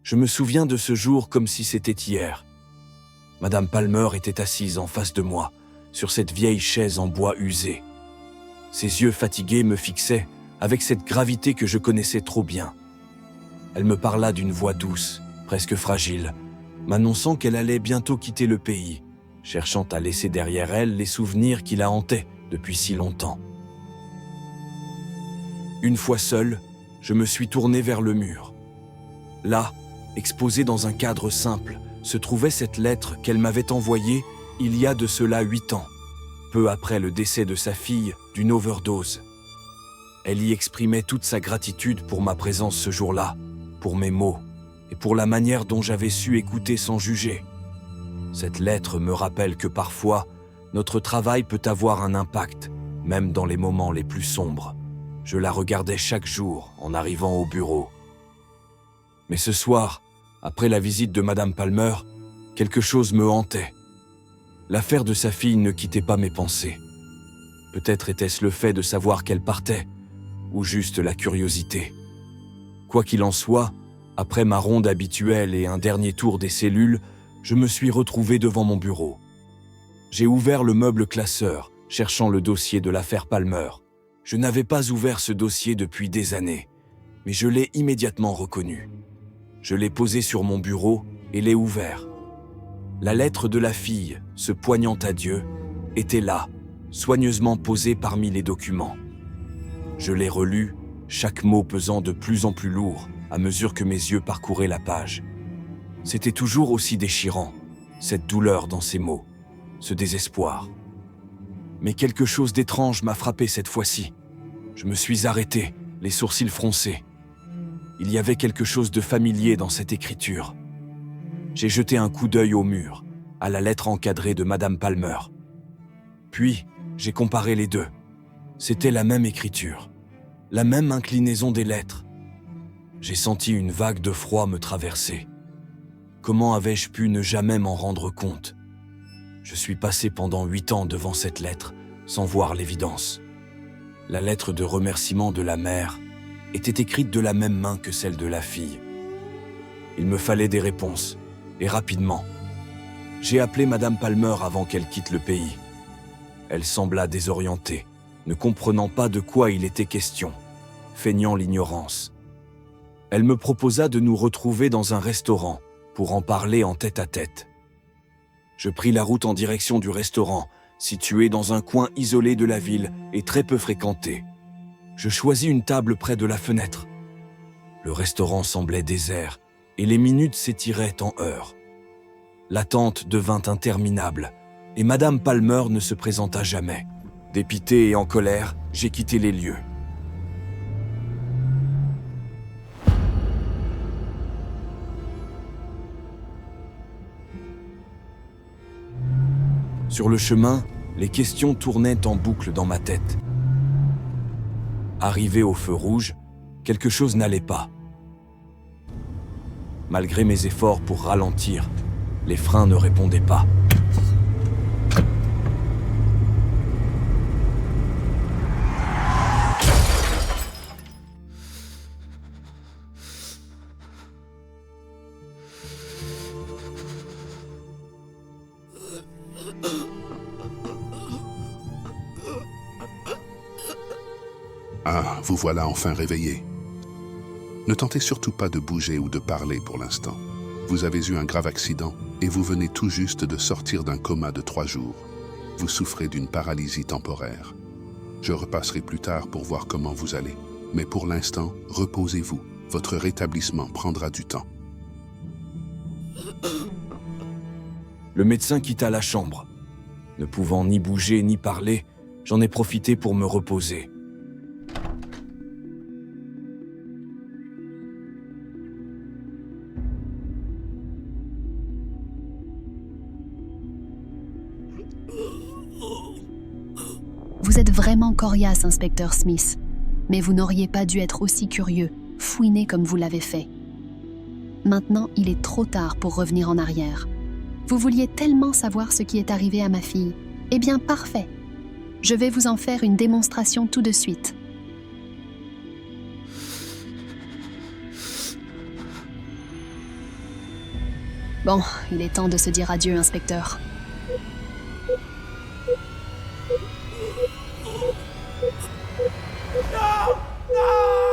Je me souviens de ce jour comme si c'était hier. Madame Palmer était assise en face de moi, sur cette vieille chaise en bois usé. Ses yeux fatigués me fixaient avec cette gravité que je connaissais trop bien. Elle me parla d'une voix douce, presque fragile, m'annonçant qu'elle allait bientôt quitter le pays, cherchant à laisser derrière elle les souvenirs qui la hantaient depuis si longtemps. Une fois seul, je me suis tourné vers le mur. Là, exposée dans un cadre simple, se trouvait cette lettre qu'elle m'avait envoyée il y a de cela 8 ans, peu après le décès de sa fille d'une overdose. Elle y exprimait toute sa gratitude pour ma présence ce jour-là, pour mes mots et pour la manière dont j'avais su écouter sans juger. Cette lettre me rappelle que parfois, notre travail peut avoir un impact, même dans les moments les plus sombres. Je la regardais chaque jour en arrivant au bureau. Mais ce soir, après la visite de Madame Palmer, quelque chose me hantait. L'affaire de sa fille ne quittait pas mes pensées. Peut-être était-ce le fait de savoir qu'elle partait, ou juste la curiosité. Quoi qu'il en soit, après ma ronde habituelle et un dernier tour des cellules, je me suis retrouvé devant mon bureau. J'ai ouvert le meuble classeur, cherchant le dossier de l'affaire Palmer. Je n'avais pas ouvert ce dossier depuis des années, mais je l'ai immédiatement reconnu. Je l'ai posé sur mon bureau et l'ai ouvert. La lettre de la fille, ce poignant adieu, était là, soigneusement posée parmi les documents. Je l'ai relu, chaque mot pesant de plus en plus lourd à mesure que mes yeux parcouraient la page. C'était toujours aussi déchirant, cette douleur dans ces mots, ce désespoir. Mais quelque chose d'étrange m'a frappé cette fois-ci. Je me suis arrêté, les sourcils froncés. Il y avait quelque chose de familier dans cette écriture. J'ai jeté un coup d'œil au mur, à la lettre encadrée de Madame Palmer. Puis, j'ai comparé les deux. C'était la même écriture, la même inclinaison des lettres. J'ai senti une vague de froid me traverser. Comment avais-je pu ne jamais m'en rendre compte? Je suis passé pendant 8 ans devant cette lettre, sans voir l'évidence. La lettre de remerciement de la mère était écrite de la même main que celle de la fille. Il me fallait des réponses, et rapidement. J'ai appelé Madame Palmer avant qu'elle quitte le pays. Elle sembla désorientée, ne comprenant pas de quoi il était question, feignant l'ignorance. Elle me proposa de nous retrouver dans un restaurant pour en parler en tête-à-tête. Je pris la route en direction du restaurant, situé dans un coin isolé de la ville et très peu fréquenté. Je choisis une table près de la fenêtre. Le restaurant semblait désert et les minutes s'étiraient en heures. L'attente devint interminable et Madame Palmer ne se présenta jamais. Dépité et en colère, j'ai quitté les lieux. Sur le chemin, les questions tournaient en boucle dans ma tête. Arrivé au feu rouge, quelque chose n'allait pas. Malgré mes efforts pour ralentir, les freins ne répondaient pas. Ah, vous voilà enfin réveillé. Ne tentez surtout pas de bouger ou de parler pour l'instant. Vous avez eu un grave accident et vous venez tout juste de sortir d'un coma de 3 jours. Vous souffrez d'une paralysie temporaire. Je repasserai plus tard pour voir comment vous allez. Mais pour l'instant, reposez-vous. Votre rétablissement prendra du temps. Le médecin quitta la chambre. Ne pouvant ni bouger ni parler, j'en ai profité pour me reposer. Vous êtes vraiment coriace, inspecteur Smith. Mais vous n'auriez pas dû être aussi curieux, fouiner comme vous l'avez fait. Maintenant, il est trop tard pour revenir en arrière. Vous vouliez tellement savoir ce qui est arrivé à ma fille. Eh bien, parfait. Je vais vous en faire une démonstration tout de suite. Bon, il est temps de se dire adieu, inspecteur. Non!